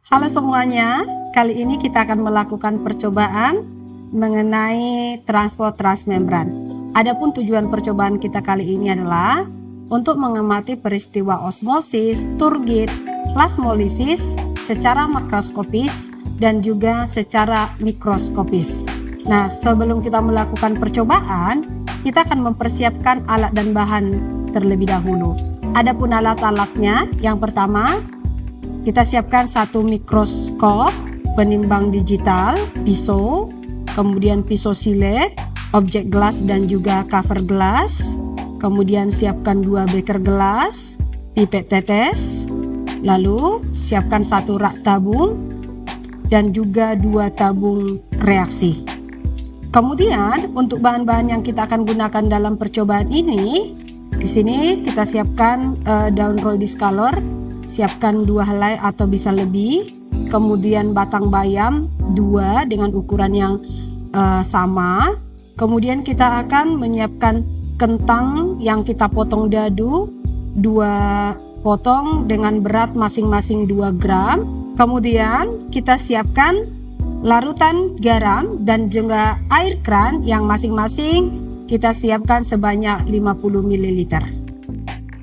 Halo semuanya, kali ini kita akan melakukan percobaan mengenai transport transmembran. Adapun tujuan percobaan kita kali ini adalah untuk mengamati peristiwa osmosis, turgid, plasmolisis secara makroskopis dan juga secara mikroskopis. Nah, sebelum kita melakukan percobaan, kita akan mempersiapkan alat dan bahan terlebih dahulu. Adapun alat-alatnya, yang pertama, kita siapkan satu mikroskop, penimbang digital, pisau, kemudian pisau silet, objek gelas dan juga cover gelas. Kemudian siapkan 2 beker gelas, pipet tetes, lalu siapkan 1 rak tabung dan juga 2 tabung reaksi. Kemudian untuk bahan-bahan yang kita akan gunakan dalam percobaan ini, di sini kita siapkan daun roll discolor. Siapkan 2 helai atau bisa lebih, kemudian batang bayam 2 dengan ukuran yang sama. Kemudian kita akan menyiapkan kentang yang kita potong dadu, 2 potong dengan berat masing-masing 2 gram. Kemudian kita siapkan larutan garam dan juga air kran yang masing-masing kita siapkan sebanyak 50 ml.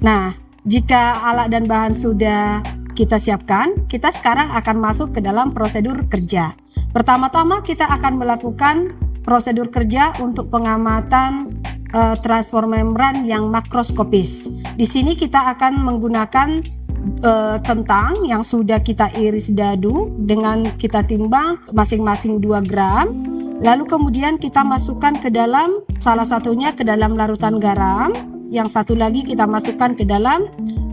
Nah, jika alat dan bahan sudah kita siapkan, kita sekarang akan masuk ke dalam prosedur kerja. Pertama-tama kita akan melakukan prosedur kerja untuk pengamatan transport membran yang makroskopis. Di sini kita akan menggunakan kentang yang sudah kita iris dadu dengan kita timbang masing-masing 2 gram. Lalu kemudian kita masukkan ke dalam, salah satunya ke dalam larutan garam. Yang satu lagi kita masukkan ke dalam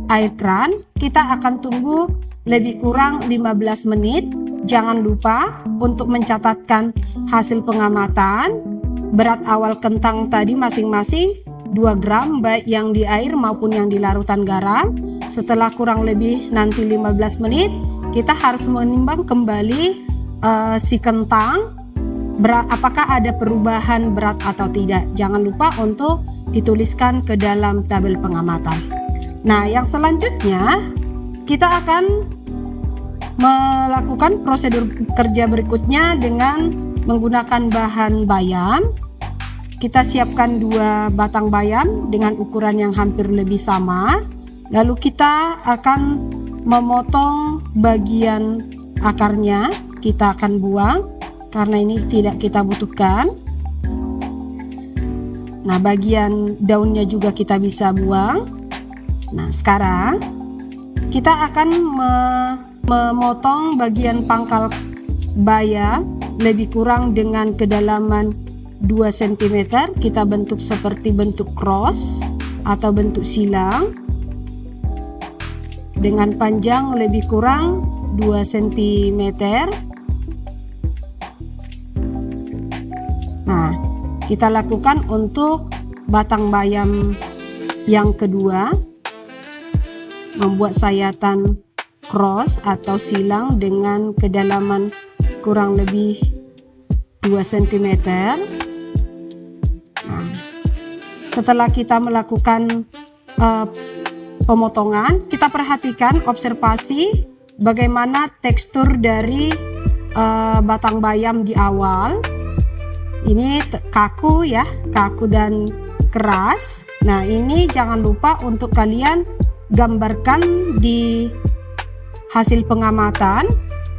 air kran. Kita akan tunggu lebih kurang 15 menit. Jangan lupa untuk mencatatkan hasil pengamatan. Berat awal kentang tadi masing-masing 2 gram baik yang di air maupun yang di larutan garam. Setelah kurang lebih nanti 15 menit, kita harus menimbang kembali si kentang. Apakah ada perubahan berat atau tidak. Jangan lupa untuk dituliskan ke dalam tabel pengamatan. Nah, yang selanjutnya kita akan melakukan prosedur kerja berikutnya dengan menggunakan bahan bayam. Kita siapkan 2 batang bayam dengan ukuran yang hampir lebih sama. Lalu kita akan memotong bagian akarnya, kita akan buang karena ini tidak kita butuhkan. Nah, bagian daunnya juga kita bisa buang. Nah, sekarang kita akan memotong bagian pangkal bayam lebih kurang dengan kedalaman 2 cm. Kita bentuk seperti bentuk cross atau bentuk silang dengan panjang lebih kurang 2 cm. Nah, kita lakukan untuk batang bayam yang kedua, membuat sayatan cross atau silang dengan kedalaman kurang lebih 2 cm. Nah, setelah kita melakukan pemotongan, kita perhatikan, observasi bagaimana tekstur dari batang bayam di awal. Ini kaku ya, kaku dan keras. Nah, ini jangan lupa untuk kalian gambarkan di hasil pengamatan,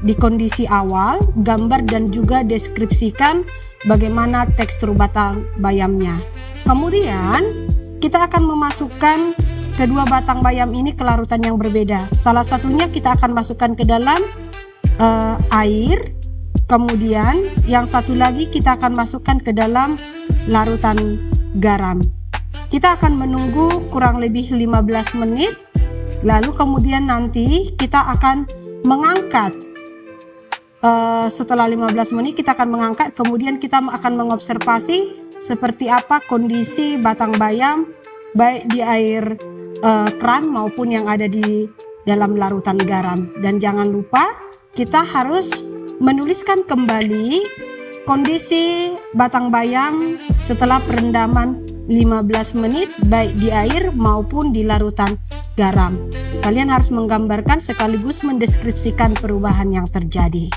di kondisi awal, gambar dan juga deskripsikan bagaimana tekstur batang bayamnya. Kemudian kita akan memasukkan kedua batang bayam ini ke larutan yang berbeda. Salah satunya kita akan masukkan ke dalam air. Kemudian yang satu lagi kita akan masukkan ke dalam larutan garam. Kita akan menunggu kurang lebih 15 menit. Lalu kemudian nanti kita akan mengangkat. Setelah 15 menit kita akan mengangkat. Kemudian kita akan mengobservasi seperti apa kondisi batang bayam baik di air kran maupun yang ada di dalam larutan garam. Dan jangan lupa kita harus menuliskan kembali kondisi batang bayam setelah perendaman 15 menit baik di air maupun di larutan garam. kalian harus menggambarkan sekaligus mendeskripsikan perubahan yang terjadi.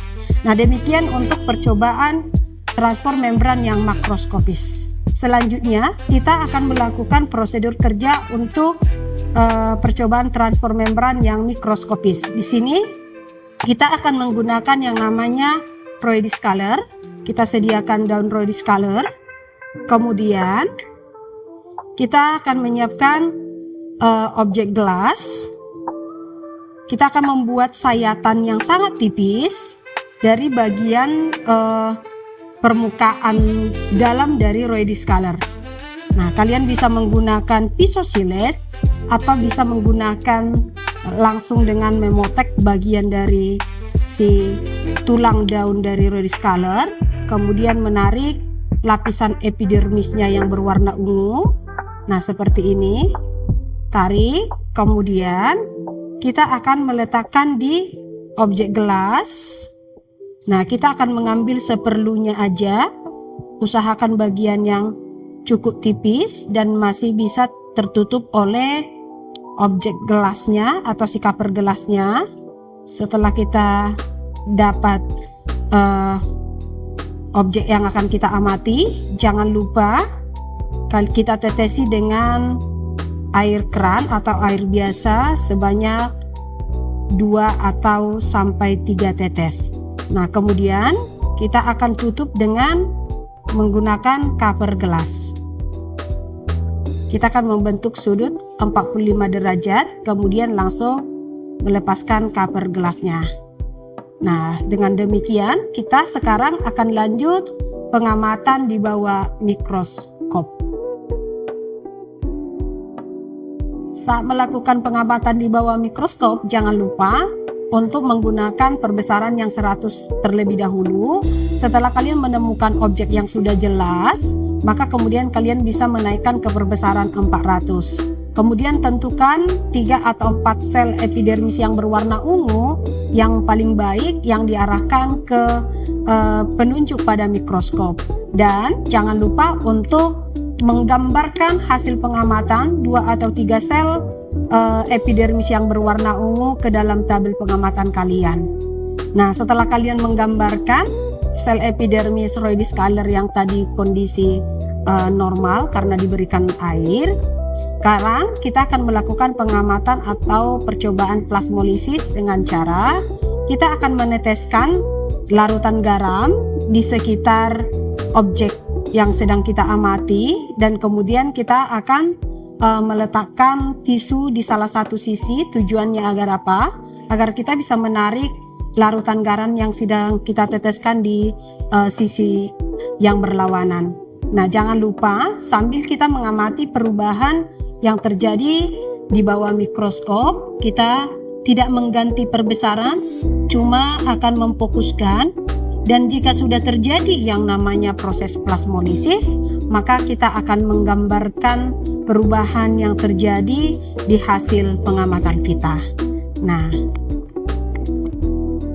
Nah, demikian untuk percobaan transport membran yang makroskopis. Selanjutnya, kita akan melakukan prosedur kerja untuk percobaan transport membran yang mikroskopis. Di sini kita akan menggunakan yang namanya Roy Scaler. Kita sediakan daun Roy Scaler. Kemudian kita akan menyiapkan objek gelas. Kita akan membuat sayatan yang sangat tipis dari bagian permukaan dalam dari Roy Scaler. Nah, kalian bisa menggunakan pisau silet atau bisa menggunakan langsung dengan memotek bagian dari si tulang daun dari Roy Scaler, kemudian menarik lapisan epidermisnya yang berwarna ungu. Nah, seperti ini. Tarik, kemudian kita akan meletakkan di objek gelas. Nah, kita akan mengambil seperlunya aja. Usahakan bagian yang cukup tipis dan masih bisa tertutup oleh objek gelasnya atau si cover gelasnya. Setelah kita dapat objek yang akan kita amati, jangan lupa kita tetesi dengan air keran atau air biasa sebanyak 2 atau sampai 3 tetes. Nah, kemudian kita akan tutup dengan menggunakan cover gelas. Kita akan membentuk sudut 45 derajat, kemudian langsung melepaskan cover gelasnya. Nah, dengan demikian kita sekarang akan lanjut pengamatan di bawah mikroskop. Saat melakukan pengamatan di bawah mikroskop, jangan lupa untuk menggunakan perbesaran yang 100 terlebih dahulu. Setelah kalian menemukan objek yang sudah jelas, maka kemudian kalian bisa menaikkan ke perbesaran 400. Kemudian tentukan 3 atau 4 sel epidermis yang berwarna ungu yang paling baik yang diarahkan ke penunjuk pada mikroskop. Dan jangan lupa untuk menggambarkan hasil pengamatan 2 atau 3 sel epidermis yang berwarna ungu ke dalam tabel pengamatan kalian. Nah, setelah kalian menggambarkan sel epidermis Roy Scaler yang tadi kondisi normal karena diberikan air, sekarang kita akan melakukan pengamatan atau percobaan plasmolisis dengan cara kita akan meneteskan larutan garam di sekitar objek yang sedang kita amati, dan kemudian kita akan meletakkan tisu di salah satu sisi. Tujuannya agar apa? Agar kita bisa menarik larutan garam yang sedang kita teteskan di sisi yang berlawanan. Nah, jangan lupa sambil kita mengamati perubahan yang terjadi di bawah mikroskop, kita tidak mengganti perbesaran, cuma akan memfokuskan. Dan jika sudah terjadi yang namanya proses plasmolisis, maka kita akan menggambarkan perubahan yang terjadi di hasil pengamatan kita. Nah,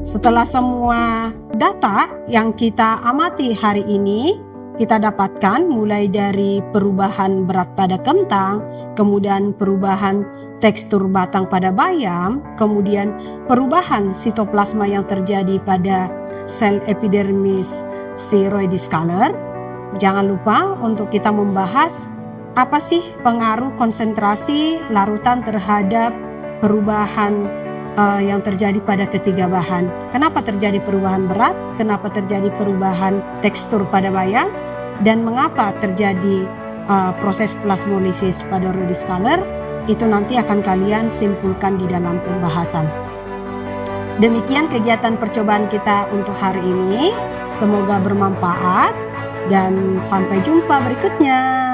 setelah semua data yang kita amati hari ini, kita dapatkan mulai dari perubahan berat pada kentang, kemudian perubahan tekstur batang pada bayam, kemudian perubahan sitoplasma yang terjadi pada sel epidermis si Roy Scaler. Jangan lupa untuk kita membahas apa sih pengaruh konsentrasi larutan terhadap perubahan yang terjadi pada ketiga bahan. Kenapa terjadi perubahan berat? Kenapa terjadi perubahan tekstur pada bayam? Dan mengapa terjadi proses plasmolisis pada Roy Scaler? Itu nanti akan kalian simpulkan di dalam pembahasan. Demikian kegiatan percobaan kita untuk hari ini. Semoga bermanfaat dan sampai jumpa berikutnya.